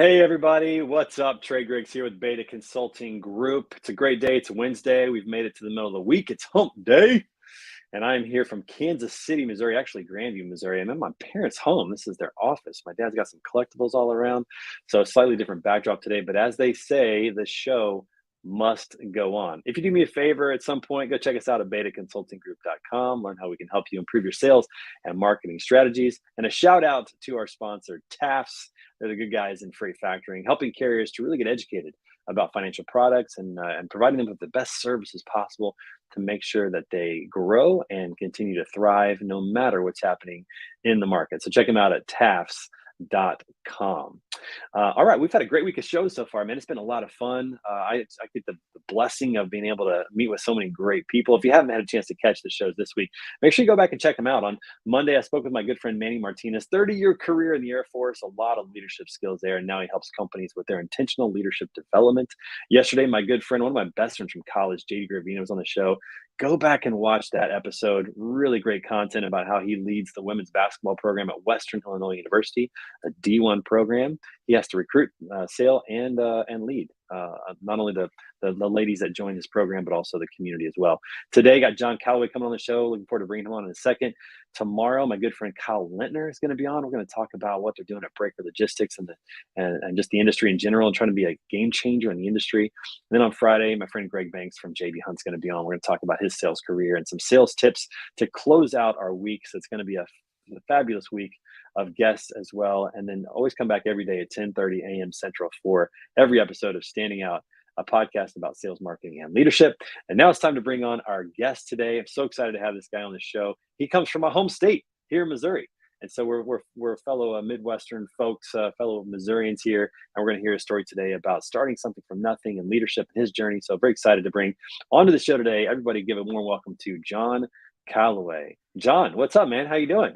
Hey everybody, what's up? Trey Griggs here with Beta Consulting Group. It's a great day. It's Wednesday. We've made it to the middle of the week. It's hump day. And I'm here from Kansas City, Missouri, actually Grandview, Missouri. I'm in my parents' home. This is their office. My dad's got some collectibles all around. So a slightly different backdrop today. But as they say, the show must go on. If you do me a favor at some point, go check us out at betaconsultinggroup.com. Learn how we can help you improve your sales and marketing strategies. And a shout out to our sponsor, TAFS. They're the good guys in freight factoring, helping carriers to really get educated about financial products and providing them with the best services possible to make sure that they grow and continue to thrive no matter what's happening in the market. So check them out at tafs.com. All right, we've had a great week of shows so far, man. It's been a lot of fun. I get the blessing of being able to meet with so many great people. If you haven't had a chance to catch the shows this week, make sure you go back and check them out. On Monday, I spoke with my good friend Manny Martinez, 30-year career in the Air Force, a lot of leadership skills there, and now he helps companies with their intentional leadership development. Yesterday, my good friend, one of my best friends from college, JD Gravina, was on the show. Go back and watch that episode. Really great content about how he leads the women's basketball program at Western Illinois University, a D1 program. He has to recruit, sale, and lead not only the ladies that join this program, but also the community as well. Today, got John Calloway coming on the show. Looking forward to bringing him on in a second. Tomorrow, my good friend Kyle Lintner is going to be on. We're going to talk about what they're doing at Breaker Logistics and just the industry in general, and trying to be a game changer in the industry. And then on Friday, my friend Greg Banks from JB Hunt's going to be on. We're going to talk about his sales career and some sales tips to close out our week. So it's going to be a fabulous week of guests as well. And then always come back every day at 10:30 a.m. Central for every episode of Standing Out, a podcast about sales, marketing, and leadership. And now it's time to bring on our guest today. I'm so excited to have this guy on the show. He comes from my home state here in Missouri. And so we're fellow Midwestern folks, fellow Missourians here. And we're going to hear a story today about starting something from nothing and leadership in his journey. So very excited to bring onto the show today. Everybody give a warm welcome to John Calloway. John, what's up, man? How you doing?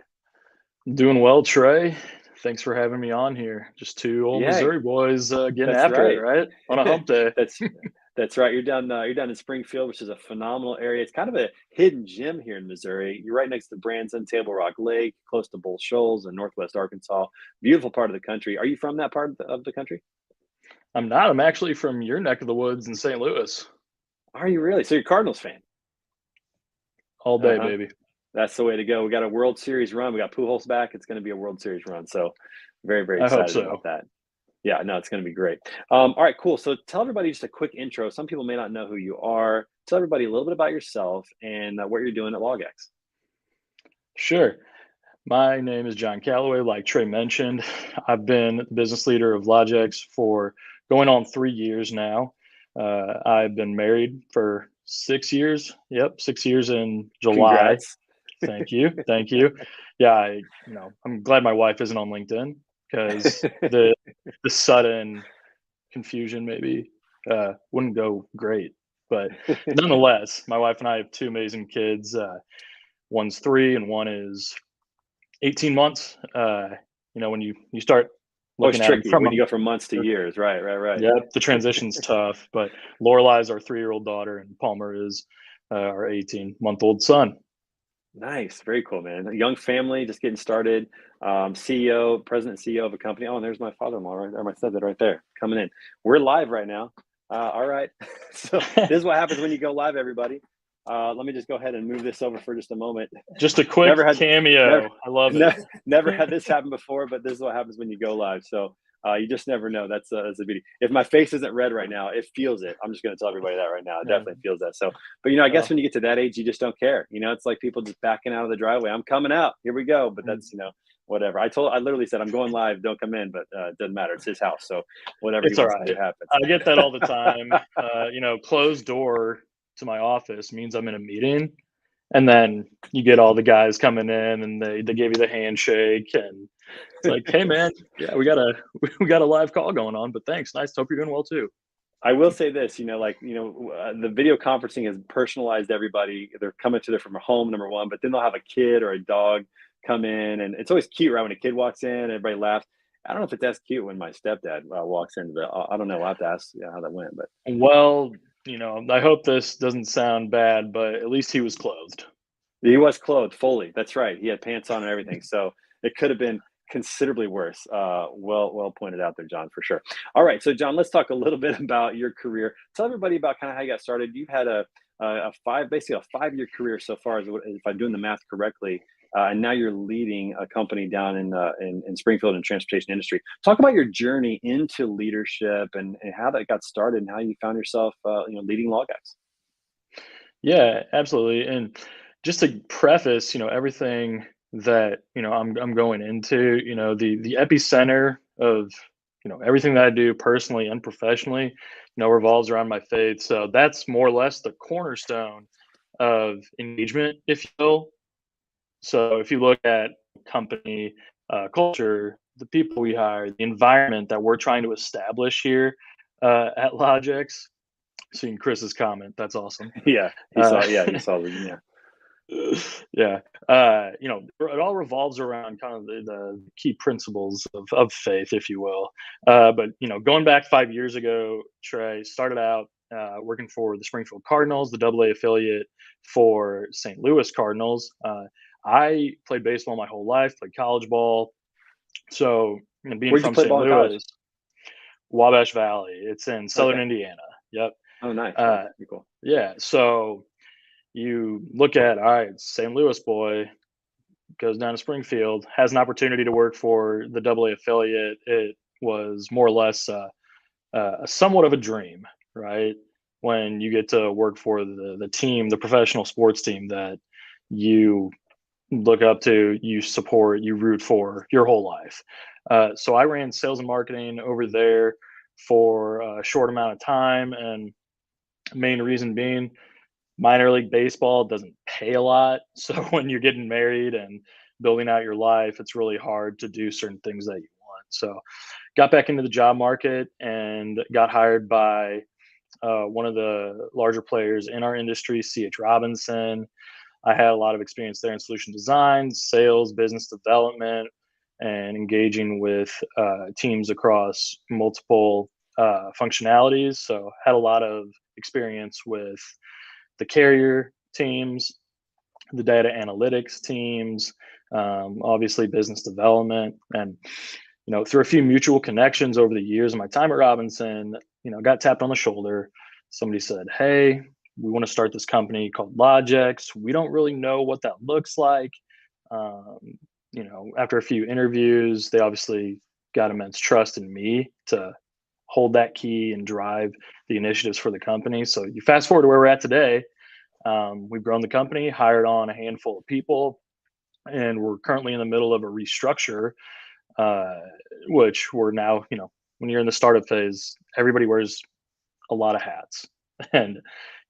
Doing well, Trey. Thanks for having me on here. Just two old Missouri boys getting after it, right? On a hump day. That's right. You're down in Springfield, which is a phenomenal area. It's kind of a hidden gem here in Missouri. You're right next to Branson, Table Rock Lake, close to Bull Shoals in Northwest Arkansas. Beautiful part of the country. Are you from that part of the country? I'm not. I'm actually from your neck of the woods in St. Louis. Are you really? So you're a Cardinals fan? All day, baby. That's the way to go. We got a World Series run. We got Pujols back. It's going to be a World Series run. So very, very excited about that. Yeah, no, it's going to be great. All right, cool. So tell everybody just a quick intro. Some people may not know who you are. Tell everybody a little bit about yourself and what you're doing at LogEx. Sure. My name is John Calloway. Like Trey mentioned, I've been the business leader of LogEx for going on 3 years now. I've been married for 6 years. Yep, 6 years in July. Congrats. Thank you. Thank you. Yeah, I'm glad my wife isn't on LinkedIn because the sudden confusion maybe wouldn't go great. But nonetheless, my wife and I have two amazing kids. One's 3 and one is 18 months. When you start looking at it when you go from months to years, right. Yeah, the transition's tough. But Lorelai's our 3-year-old daughter, and Palmer is our 18-month-old son. Nice. Very cool, man. A young family, just getting started. President CEO of a company. Oh, and there's my father-in-law right there. My stepdad right there coming in. We're live right now. All right. So this is what happens when you go live, everybody. Let me just go ahead and move this over for just a moment. Just a quick cameo. I love it. Never had this happen before, but this is what happens when you go live. So you just never know. That's the beauty. If my face isn't red right now, it feels it. I'm just going to tell everybody that right now. It definitely feels that. So, but I guess when you get to that age, you just don't care. It's like people just backing out of the driveway. I'm coming out. Here we go. But that's whatever. I literally said I'm going live. Don't come in. But it doesn't matter. It's his house. So whatever. It's all right. It happens. I get that all the time. Closed door to my office means I'm in a meeting. And then you get all the guys coming in and they give you the handshake and it's like, hey man, yeah, we got a live call going on, but thanks. Nice. Hope you're doing well too. I will say this, the video conferencing has personalized everybody. They're coming to there from home, number one, but then they'll have a kid or a dog come in, and it's always cute, right? When a kid walks in, everybody laughs. I don't know if it's as cute when my stepdad walks into I don't know. I'll have to ask how that went, but. Well, I hope this doesn't sound bad, but at least he was clothed. He was clothed fully. That's right. He had pants on and everything. So it could have been considerably worse. Well pointed out there, John, for sure. All right, so John, let's talk a little bit about your career. Tell everybody about kind of how you got started. You've had basically a 5-year career so far, if I'm doing the math correctly. And now you're leading a company down in Springfield in transportation industry. Talk about your journey into leadership and how that got started and how you found yourself, leading LogEx. Yeah, absolutely. And just to preface, everything that, I'm going into, the epicenter of, everything that I do personally and professionally, revolves around my faith. So that's more or less the cornerstone of engagement, if you will. So if you look at company culture, the people we hire, the environment that we're trying to establish here at LogEx, seeing Chris's comment, that's awesome. Yeah, he Uh, saw. Yeah, he saw. Yeah. yeah, it all revolves around kind of the key principles of faith, if you will. But going back 5 years ago, Trey started out working for the Springfield Cardinals, the AA affiliate for St. Louis Cardinals. I played baseball my whole life, played college ball. So being Where'd you from play St. ball in college? Louis, Wabash Valley, it's in southern Okay. Indiana. Yep. Oh, nice. Uh, Pretty cool. yeah. So you look at, all right, St. Louis boy goes down to Springfield, has an opportunity to work for the AA affiliate. It was more or less somewhat of a dream, right? When you get to work for the team, the professional sports team that you look up to, you support, you root for your whole life. So I ran sales and marketing over there for a short amount of time, and main reason being minor league baseball doesn't pay a lot. So when you're getting married and building out your life, it's really hard to do certain things that you want. So got back into the job market and got hired by one of the larger players in our industry, CH Robinson. I had a lot of experience there in solution design, sales, business development, and engaging with teams across multiple functionalities. So had a lot of experience with the carrier teams, the data analytics teams, obviously business development, and through a few mutual connections over the years of my time at Robinson, got tapped on the shoulder. Somebody said, "Hey, we want to start this company called LogEx. We don't really know what that looks like." Um, after a few interviews, they obviously got immense trust in me to hold that key and drive the initiatives for the company. So you fast forward to where we're at today. We've grown the company, hired on a handful of people, and we're currently in the middle of a restructure, uh, which we're now, when you're in the startup phase, everybody wears a lot of hats. And,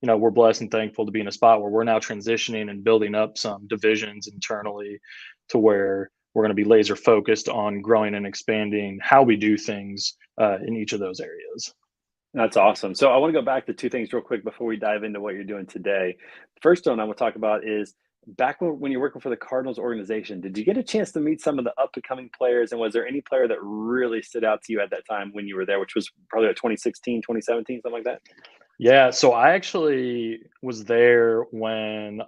we're blessed and thankful to be in a spot where we're now transitioning and building up some divisions internally to where we're going to be laser focused on growing and expanding how we do things in each of those areas. That's awesome. So I want to go back to two things real quick before we dive into what you're doing today. First one I want to talk about is back when you're working for the Cardinals organization, did you get a chance to meet some of the up and coming players? And was there any player that really stood out to you at that time when you were there, which was probably like 2016, 2017, something like that? Yeah, so I actually was there when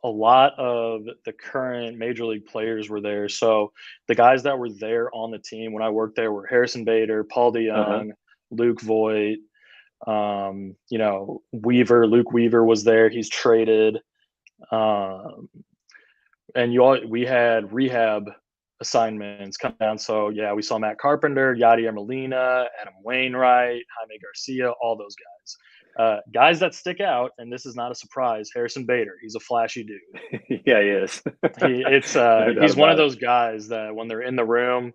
a lot of the current major league players were there. So the guys that were there on the team when I worked there were Harrison Bader, Paul Uh-huh. DeYoung, Luke Voigt, Luke Weaver was there. He's traded. Um, and we had rehab assignments come down. So yeah, we saw Matt Carpenter, Yadier Molina, Adam Wainwright, Jaime Garcia, all those guys. Guys that stick out, and this is not a surprise. Harrison Bader, he's a flashy dude. Yeah, he is. No doubt He's one of about it. those guys that when they're in the room,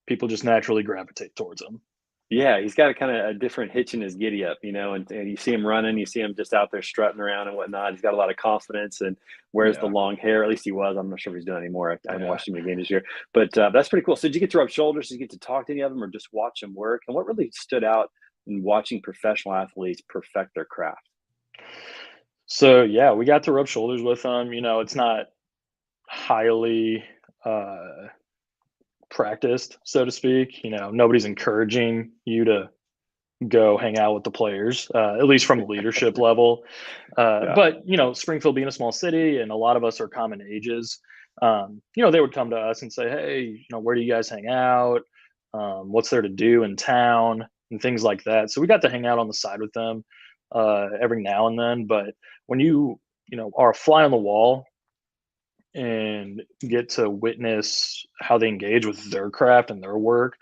people just naturally gravitate towards him. Yeah, he's got a kind of a different hitch in his giddy up, and you see him running, you see him just out there strutting around and whatnot. He's got a lot of confidence and wears the Yeah, long hair. At least he was. I'm not sure if he's doing it anymore. I haven't yeah. watched him again this year, but that's pretty cool. So did you get to rub shoulders? Did you get to talk to any of them, or just watch them work? And what really stood out in watching professional athletes perfect their craft? So yeah, we got to rub shoulders with them. It's not highly practiced, so to speak. Nobody's encouraging you to go hang out with the players, at least from the leadership level. Yeah. But Springfield being a small city and a lot of us are common ages, They would come to us and say, hey, where do you guys hang out? What's there to do in town and things like that. So we got to hang out on the side with them every now and then. But when you are a fly on the wall and get to witness how they engage with their craft and their work,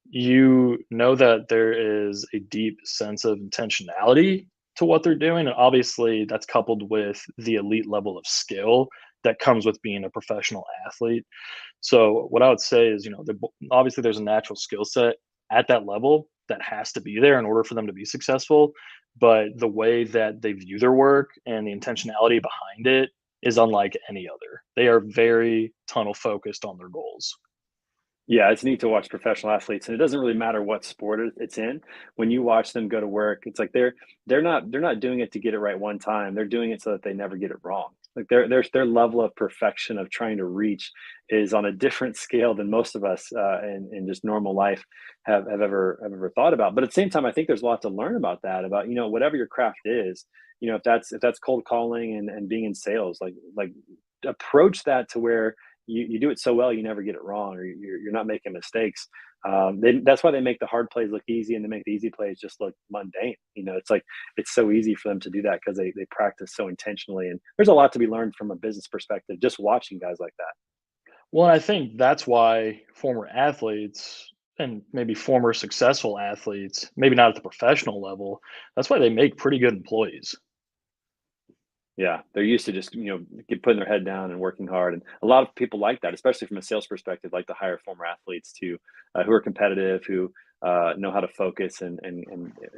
you know that there is a deep sense of intentionality to what they're doing. And obviously, that's coupled with the elite level of skill that comes with being a professional athlete. So, what I would say is, obviously, there's a natural skill set at that level that has to be there in order for them to be successful. But the way that they view their work and the intentionality behind it is unlike any other. They are very tunnel focused on their goals. Yeah, it's neat to watch professional athletes, and it doesn't really matter what sport it's in. When you watch them go to work, it's like they're not doing it to get it right one time. They're doing it so that they never get it wrong. Like their level of perfection of trying to reach is on a different scale than most of us in just normal life have ever thought about. But at the same time, I think there's a lot to learn about that. About whatever your craft is. If that's cold calling and being in sales, like approach that to where you do it so well you never get it wrong, or you're not making mistakes. That's why they make the hard plays look easy and they make the easy plays just look mundane. It's like it's so easy for them to do that because they practice so intentionally. And there's a lot to be learned from a business perspective just watching guys like that. Well, I think that's why former athletes and maybe former successful athletes, maybe not at the professional level, that's why they make pretty good employees. Yeah, they're used to just get putting their head down and working hard, and a lot of people like that, especially from a sales perspective, like to hire former athletes to who are competitive, who know how to focus and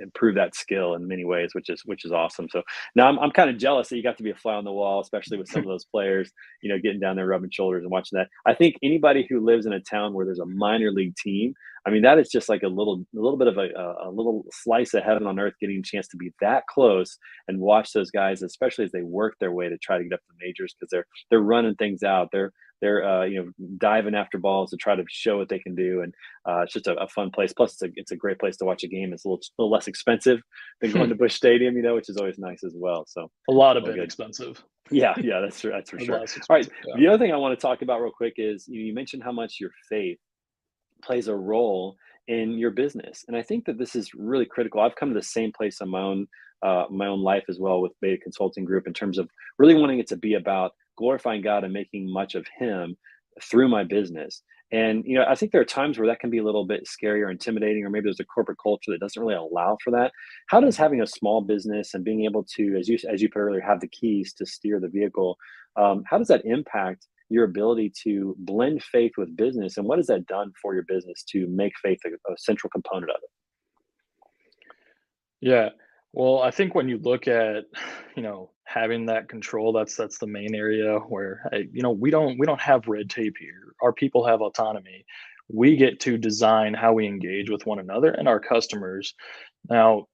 improve that skill in many ways, which is awesome. So now I'm kind of jealous that you got to be a fly on the wall, especially with some of those players, getting down there, rubbing shoulders and watching that. I think anybody who lives in a town where there's a minor league team, I mean, that is just like a little bit of a little slice of heaven on earth, getting a chance to be that close and watch those guys, especially as they work their way to try to get up to the majors, because they're running things out. They're diving after balls to try to show what they can do, and it's just a fun place. Plus, it's a great place to watch a game. It's a little less expensive than going to Bush Stadium, which is always nice as well. So A lot of all bit good. expensive. Yeah, yeah, that's true. That's for A sure. less All right. expensive. Yeah. The other thing I want to talk about real quick is you mentioned how much your faith plays a role in your business, and I think that this is really critical. I've come to the same place in my own life as well with Beta Consulting Group, in terms of really wanting it to be about glorifying God and making much of Him through my business. And I think there are times where that can be a little bit scary or intimidating, or maybe there's a corporate culture that doesn't really allow for that. How does Mhm. having a small business and being able to, as you put earlier, have the keys to steer the vehicle, how does that impact your ability to blend faith with business, and what has that done for your business to make faith a central component of it? Yeah. Well, I think when you look at, having that control, that's the main area where, hey, we don't have red tape here. Our people have autonomy. We get to design how we engage with one another and our customers. Now,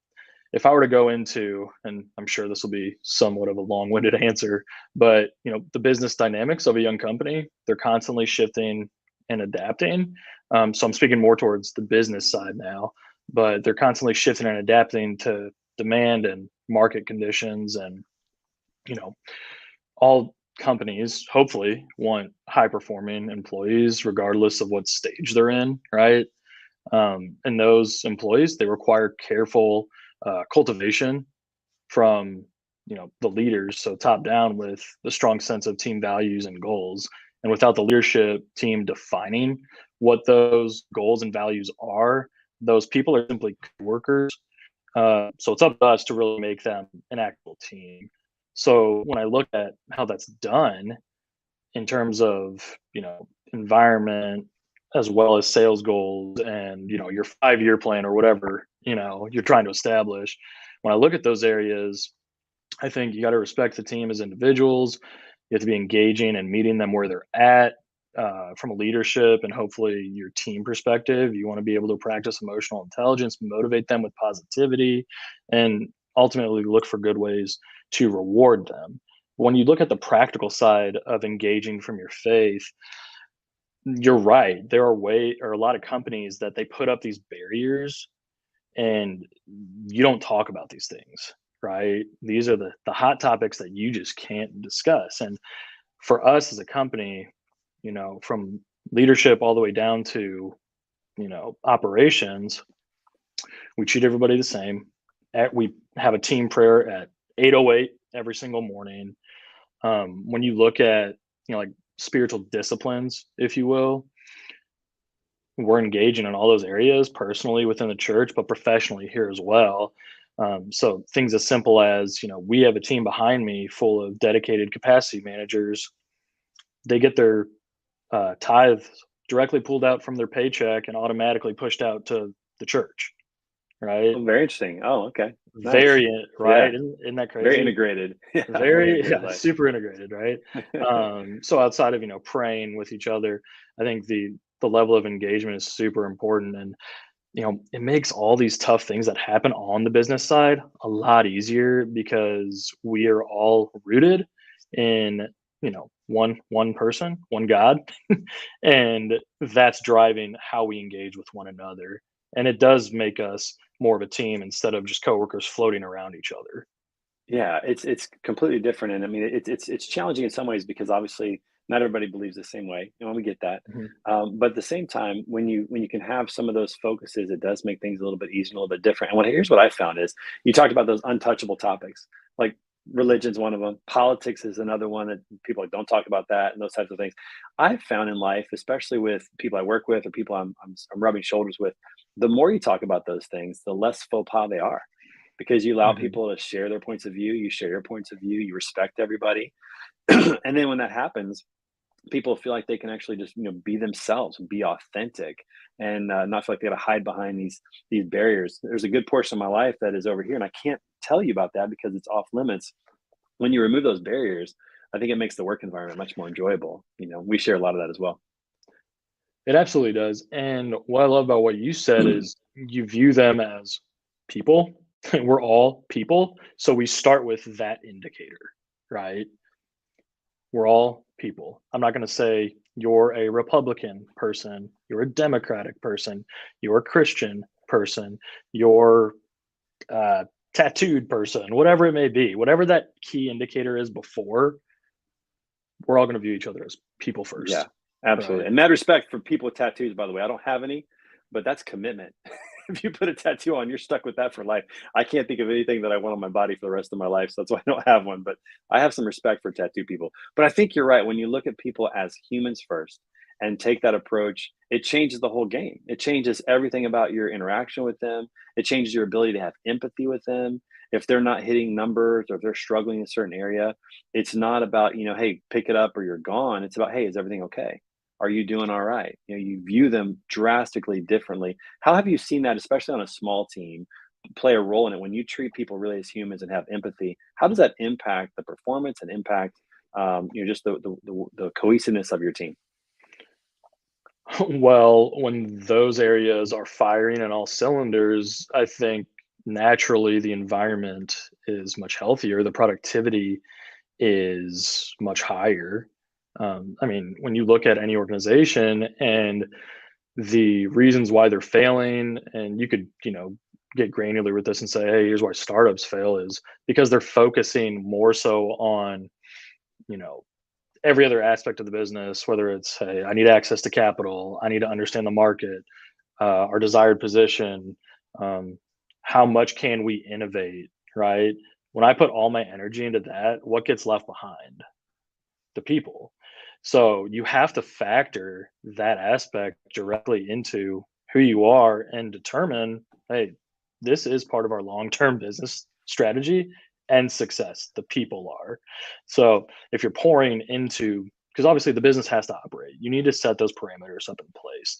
if I were to go into, and I'm sure this will be somewhat of a long-winded answer, but the business dynamics of a young company, they're constantly shifting and adapting. So I'm speaking more towards the business side now, but they're constantly shifting and adapting to demand and market conditions, and you know, all companies hopefully want high-performing employees, regardless of what stage they're in, right? And those employees, they require careful cultivation from the leaders, so top down, with the strong sense of team values and goals. And without the leadership team defining what those goals and values are, those people are simply workers. So it's up to us to really make them an actual team. So when I look at how that's done in terms of environment, as well as sales goals, and your 5-year plan or whatever you're trying to establish, when I look at those areas, I think you got to respect the team as individuals. You have to be engaging and meeting them where they're at, from a leadership and hopefully your team perspective. You want to be able to practice emotional intelligence, motivate them with positivity, and ultimately look for good ways to reward them. When you look at the practical side of engaging from your faith, you're right. There are a lot of companies that they put up these barriers, and you don't talk about these things, right? These are the hot topics that you just can't discuss. And for us as a company, from leadership all the way down to, operations, we treat everybody the same. We have a team prayer at 8:08 every single morning. When you look at, like spiritual disciplines, if you will, we're engaging in all those areas personally within the church, but professionally here as well. So things as simple as, we have a team behind me full of dedicated capacity managers. They get their tithes directly pulled out from their paycheck and automatically pushed out to the church, right? Oh, very interesting. Oh, okay. Nice. Very, right? Yeah. Isn't that Very crazy? integrated. Yeah. Very Very, integrated yeah, life. super integrated, right? So outside of, praying with each other, I think the level of engagement is super important. And it makes all these tough things that happen on the business side a lot easier because we are all rooted in, one person, one God, and that's driving how we engage with one another. And it does make us more of a team instead of just coworkers floating around each other. Yeah, it's completely different, and I mean, it's challenging in some ways because obviously not everybody believes the same way, we get that. Mhm. But at the same time, when you can have some of those focuses, it does make things a little bit easier, a little bit different. And here's what I found is you talked about those untouchable topics, like religion's one of them, politics is another one that people like don't talk about that and those types of things. I've found in life, especially with people I work with or people I'm rubbing shoulders with, the more you talk about those things, the less faux pas they are because you allow Mhm. people to share their points of view, you share your points of view, you respect everybody. And then when that happens, people feel like they can actually just be themselves, be authentic, and not feel like they got to hide behind these barriers. There's a good portion of my life that is over here, and I can't tell you about that because it's off limits. When you remove those barriers, I think it makes the work environment much more enjoyable. We share a lot of that as well. It absolutely does. And what I love about what you said is you view them as people. We're all people. So we start with that indicator, right? We're all people. I'm not going to say you're a Republican person, you're a Democratic person, you're a Christian person, you're a tattooed person, whatever it may be, whatever that key indicator is before, we're all going to view each other as people Yeah, first, absolutely. right? And mad respect for people with tattoos, by the way. I don't have any, but that's commitment. If you put a tattoo on, you're stuck with that for life. I can't think of anything that I want on my body for the rest of my life. So that's why I don't have one. But I have some respect for tattoo people. But I think you're right. When you look at people as humans first and take that approach, it changes the whole game. It changes everything about your interaction with them. It changes your ability to have empathy with them. If they're not hitting numbers or if they're struggling in a certain area, it's not about, hey, pick it up or you're gone. It's about, hey, is everything okay? Are you doing all right? You view them drastically differently. How have you seen that, especially on a small team, play a role in it when you treat people really as humans and have empathy? How does that impact the performance and impact, just the cohesiveness of your team? Well, when those areas are firing on all cylinders, I think naturally the environment is much healthier. The productivity is much higher. I mean, when you look at any organization and the reasons why they're failing, and you could, get granular with this and say, hey, here's why startups fail is because they're focusing more so on, you know, every other aspect of the business, whether it's, hey, I need access to capital, I need to understand the market, our desired position, um, how much can we innovate, right? When I put all my energy into that, what gets left behind? The people. So you have to factor that aspect directly into who you are and determine, hey, this is part of our long-term business strategy and success. The people are. So if you're pouring into, because obviously the business has to operate, you need to set those parameters up in place.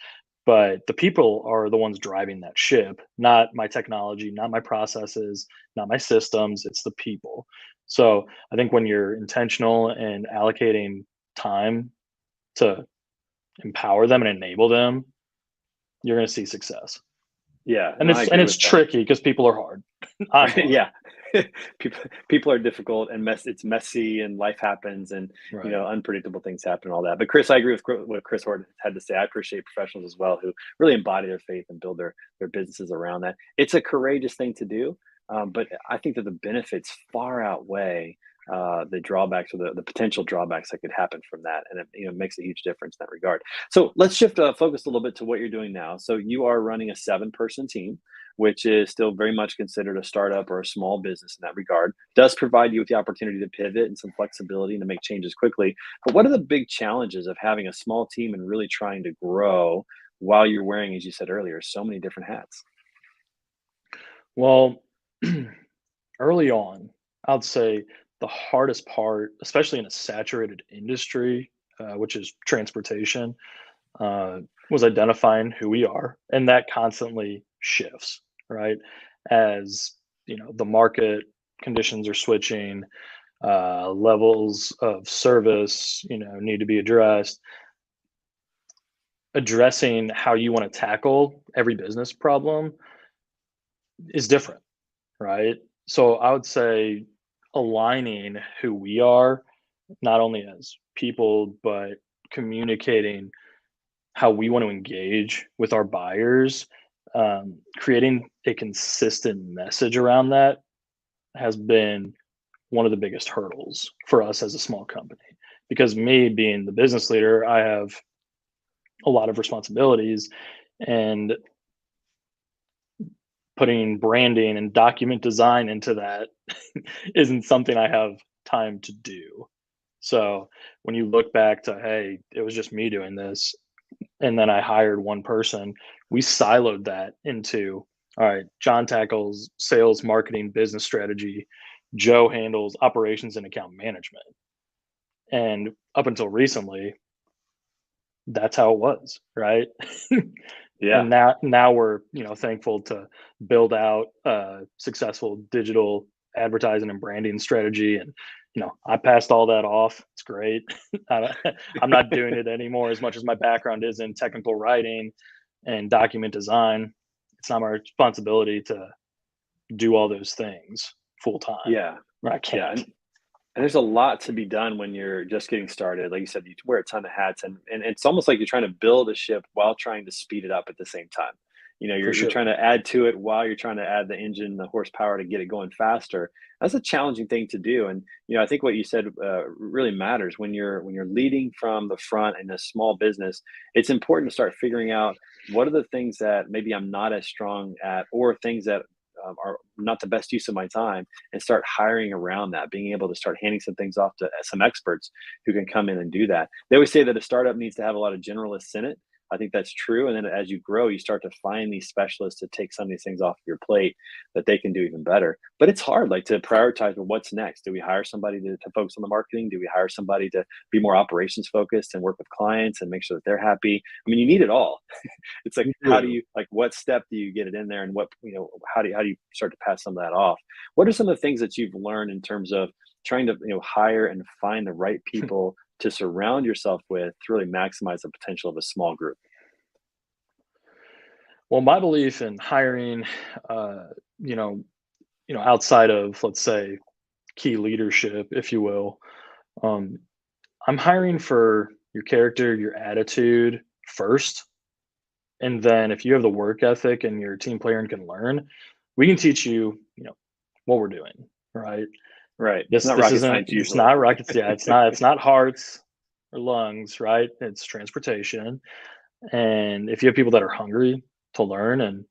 But the people are the ones driving that ship, not my technology, not my processes, not my systems. It's the people. So I think when you're intentional and allocating time to empower them and enable them, you're going to see success. Yeah, And no, I it's agree with that. tricky because people are hard. I'm hard. Yeah. People are difficult and it's messy and life happens and Right. unpredictable things happen and all that. But Chris, I agree with what Chris Horton had to say. I appreciate professionals as well who really embody their faith and build their businesses around that. It's a courageous thing to do, but I think that the benefits far outweigh the drawbacks or the potential drawbacks that could happen from that, and it makes a huge difference in that regard. So let's shift focus a little bit to what you're doing now. So you are running a 7-person team, which is still very much considered a startup or a small business in that regard. Does provide you with the opportunity to pivot and some flexibility and to make changes quickly. But what are the big challenges of having a small team and really trying to grow while you're wearing, as you said earlier, so many different hats? Well, early on, I'd say the hardest part, especially in a saturated industry, which is transportation, uh, was identifying who we are, and that constantly shifts, right? As the market conditions are switching, levels of service, need to be addressed. Addressing how you want to tackle every business problem is different, right? So I would say aligning who we are, not only as people, but communicating how we want to engage with our buyers, creating a consistent message around that has been one of the biggest hurdles for us as a small company. Because me being the business leader, I have a lot of responsibilities, and putting branding and document design into that isn't something I have time to do. So when you look back to, hey, it was just me doing this, and then I hired one person, we siloed that into, all right, John tackles sales, marketing, business strategy, Joe handles operations and account management. And up until recently, that's how it was, right? Yeah. And now we're thankful to build out a successful digital advertising and branding strategy, and I passed all that off. It's great. I'm not doing it anymore as much as my background is in technical writing and document design. It's not my responsibility to do all those things full time. Yeah. I Yeah. can't. And there's a lot to be done when you're just getting started. Like you said, you wear a ton of hats, and it's almost like you're trying to build a ship while trying to speed it up at the same time. For You're sure. trying to add to it while you're trying to add the engine, the horsepower to get it going faster. That's a challenging thing to do. And I think what you said really matters when you're leading from the front in a small business. It's important to start figuring out what are the things that maybe I'm not as strong at, or things that are not the best use of my time, and start hiring around that, being able to start handing some things off to some experts who can come in and do that. They always say that a startup needs to have a lot of generalists in it. I think that's true. And then as you grow, you start to find these specialists to take some of these things off your plate that they can do even better. But it's hard, like, to prioritize what's next. Do we hire somebody to focus on the marketing? Do we hire somebody to be more operations focused and work with clients and make sure that they're happy? I mean, you need it all. It's like, You how do do. you, like, what step do you get it in there, and what, how do you start to pass some of that off? What are some of the things that you've learned in terms of trying to, hire and find the right people to surround yourself with to really maximize the potential of a small group? Well, my belief in hiring, uh, you know, outside of, let's say, key leadership, if you will, um, I'm hiring for your character, your attitude first, and then if you have the work ethic and you're a team player and can learn, we can teach you, what we're doing, right? Right. It's This not this rocket isn't science it's usually. not rockets. Yeah, it's not hearts or lungs, right? It's transportation. And if you have people that are hungry to learn and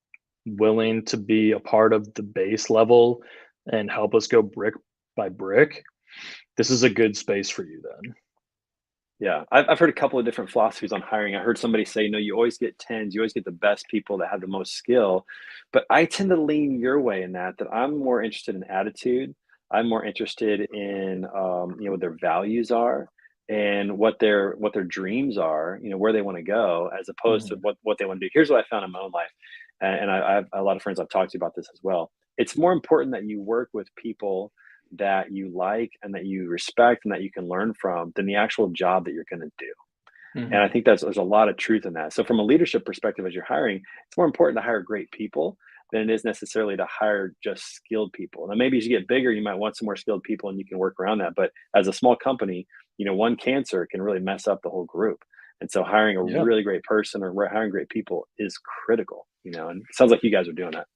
willing to be a part of the base level and help us go brick by brick, this is a good space for you then. Yeah, I've heard a couple of different philosophies on hiring. I heard somebody say, no, you always get tens, you always get the best people that have the most skill. But I tend to lean your way in that I'm more interested in attitude. I'm more interested in, what their values are, and what their dreams are, where they want to go, as opposed to Mhm. what they want to do. Here's what I found in my own life, and I have a lot of friends I've talked to about this as well. It's more important that you work with people that you like and that you respect and that you can learn from than the actual job that you're going to do. And I Mhm. think there's a lot of truth in that. So from a leadership perspective, as you're hiring, it's more important to hire great people than it is necessarily to hire just skilled people. Now, maybe as you get bigger, you might want some more skilled people and you can work around that. But as a small company, one cancer can really mess up the whole group. And so hiring a Yeah. really great person or hiring great people is critical, and it sounds like you guys are doing that.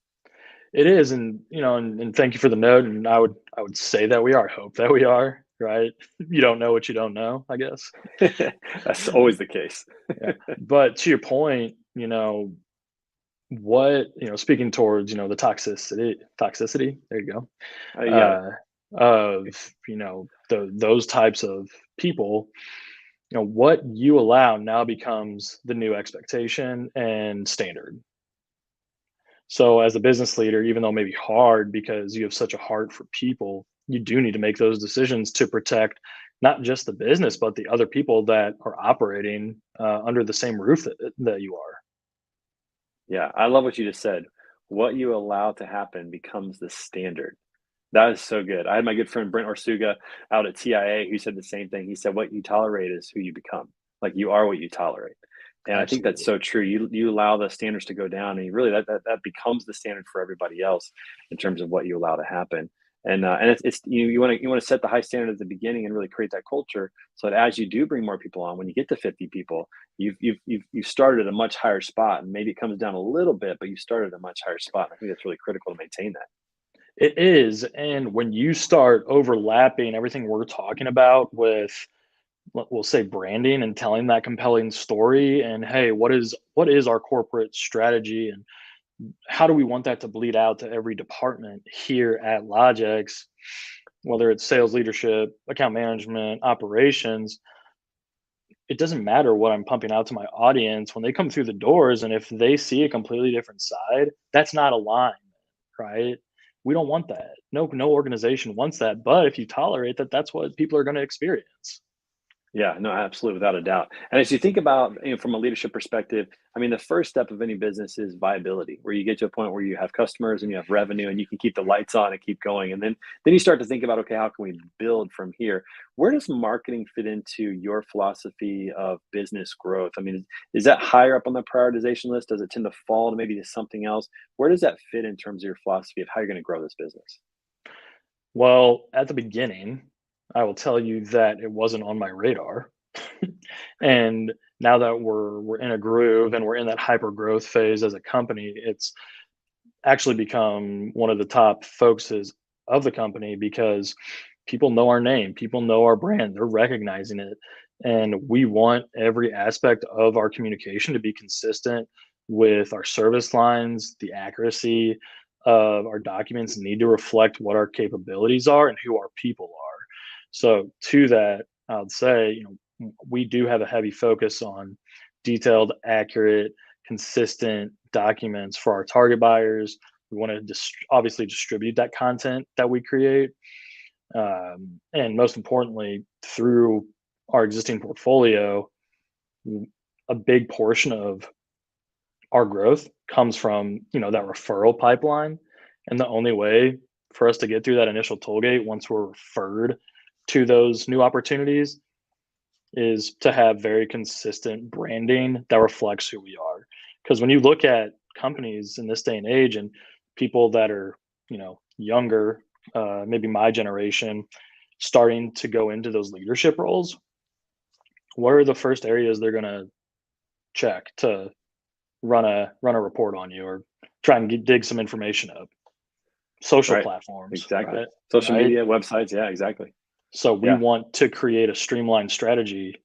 It is, and and thank you for the note. And I would say that we are. Hope that we are. Right? You don't know what you don't know, I guess. That's always the case. Yeah. But to your point, what speaking towards the toxicity. There you go. You got it. Uh, of those types of people. What you allow now becomes the new expectation and standard. So as a business leader, even though it may be hard because you have such a heart for people, you do need to make those decisions to protect not just the business, but the other people that are operating under the same roof that you are. Yeah, I love what you just said. What you allow to happen becomes the standard. That is so good. I had my good friend Brent Orsuga out at TIA who said the same thing. He said, "What you tolerate is who you become. Like you are what you tolerate." And I think that's Absolutely. so true. You allow the standards to go down, and you really that becomes the standard for everybody else in terms of what you allow to happen. And it's you want to set the high standard at the beginning and really create that culture so that as you do bring more people on, when you get to 50 people, you've started at a much higher spot, and maybe it comes down a little bit, but you started at a much higher spot. I think that's really critical to maintain that. It is. And when you start overlapping everything we're talking about with, we'll say, branding and telling that compelling story, and hey, what is our corporate strategy, and how do we want that to bleed out to every department here at LogEx, whether it's sales leadership, account management, operations. It doesn't matter what I'm pumping out to my audience when they come through the doors, and if they see a completely different side, that's not aligned, right? We don't want that. No organization wants that. But if you tolerate that, that's what people are going to experience. Yeah, no, absolutely, without a doubt. And as you think about, from a leadership perspective, I mean, the first step of any business is viability, where you get to a point where you have customers and you have revenue and you can keep the lights on and keep going. And then you start to think about, okay, how can we build from here? Where does marketing fit into your philosophy of business growth? I mean, is that higher up on the prioritization list? Does it tend to fall to maybe to something else? Where does that fit in terms of your philosophy of how you're going to grow this business? Well, at the beginning, I will tell you that it wasn't on my radar. And now that we're in a groove and we're in that hyper growth phase as a company, it's actually become one of the top focuses of the company because people know our name, people know our brand, they're recognizing it. And we want every aspect of our communication to be consistent with our service lines. The accuracy of our documents need to reflect what our capabilities are and who our people are. So, to that, I would say, we do have a heavy focus on detailed, accurate, consistent documents for our target buyers. We want to obviously distribute that content that we create. And most importantly, through our existing portfolio, a big portion of our growth comes from that referral pipeline. And the only way for us to get through that initial toll gate once we're referred to those new opportunities is to have very consistent branding that reflects who we are. Because when you look at companies in this day and age and people that are, younger, maybe my generation, starting to go into those leadership roles, what are the first areas they're going to check to run a report on you or try and dig some information up? Social Right. platforms, Exactly. right? Social Right. media, websites. Yeah, exactly. So we Yeah. want to create a streamlined strategy,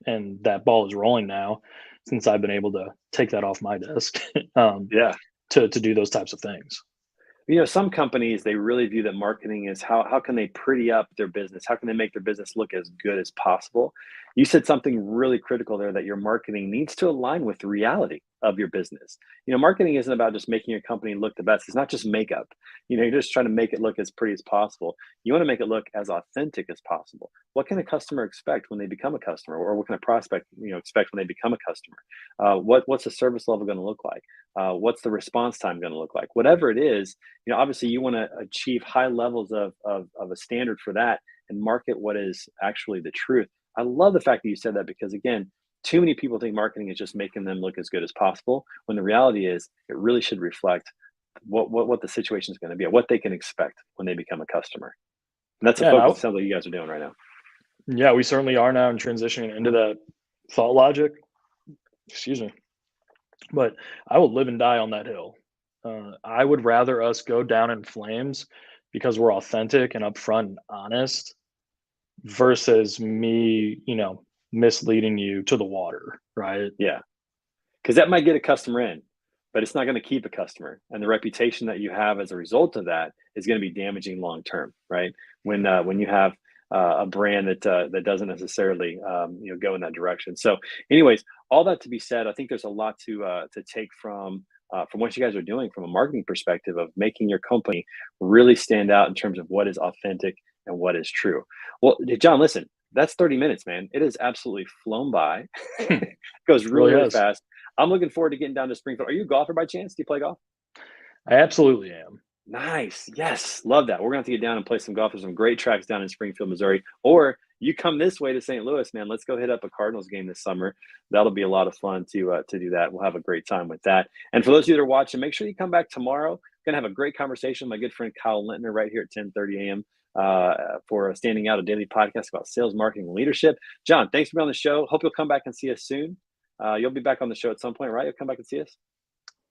and that ball is rolling now since I've been able to take that off my desk Yeah. to do those types of things. Some companies, they really view that marketing is how can they pretty up their business? How can they make their business look as good as possible? You said something really critical there, that your marketing needs to align with the reality of your business. Marketing isn't about just making your company look the best. It's not just makeup. You're just trying to make it look as pretty as possible. You want to make it look as authentic as possible. What can a customer expect when they become a customer, or what can a prospect expect when they become a customer? What's the service level going to look like? What's the response time going to look like? Whatever it is, obviously you want to achieve high levels of a standard for that and market what is actually the truth. I love the fact that you said that because, again, too many people think marketing is just making them look as good as possible, when the reality is it really should reflect what the situation is going to be, what they can expect when they become a customer. And that's a Yeah, and focus it sounds like you guys are doing right now. yeah, we certainly are now in transitioning into that thought logic. Excuse me, but I will live and die on that hill. I would rather us go down in flames because we're authentic and upfront and honest versus me, misleading you to the water, right? Yeah. Because that might get a customer in, but it's not going to keep a customer. And the reputation that you have as a result of that is going to be damaging long term, right? When you have a brand that doesn't necessarily go in that direction. So, anyways, all that to be said, I think there's a lot to take from what you guys are doing from a marketing perspective of making your company really stand out in terms of what is authentic and what is true. Well, John, listen, that's 30 minutes, man. It has absolutely flown by. It goes really, Really really has. fast. I'm looking forward to getting down to Springfield. Are you a golfer by chance? Do you play golf? I absolutely am. Nice. Yes. Love that. We're going to have to get down and play some golf. There's some great tracks down in Springfield, Missouri. Or you come this way to St. Louis, man. Let's go hit up a Cardinals game this summer. That'll be a lot of fun to do that. We'll have a great time with that. And for those of you that are watching, make sure you come back tomorrow. Going to have a great conversation with my good friend Kyle Lintner right here at 10:30 a.m. For Standing Out, a daily podcast about sales, marketing, and leadership. John, thanks for being on the show. Hope you'll come back and see us soon. You'll be back on the show at some point, right? You'll come back and see us.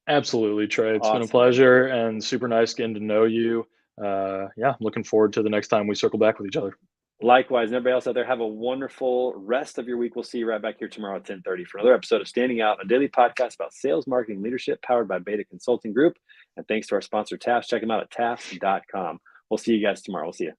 Absolutely, Trey. It's been a Awesome, man. pleasure and super nice getting to know you. Yeah, looking forward to the next time we circle back with each other. Likewise, and everybody else out there, have a wonderful rest of your week. We'll see you right back here tomorrow at 10:30 for another episode of Standing Out, a daily podcast about sales, marketing, leadership, powered by Beta Consulting Group. And thanks to our sponsor, Tafts. Check them out at tafts.com. We'll see you guys tomorrow. We'll see you.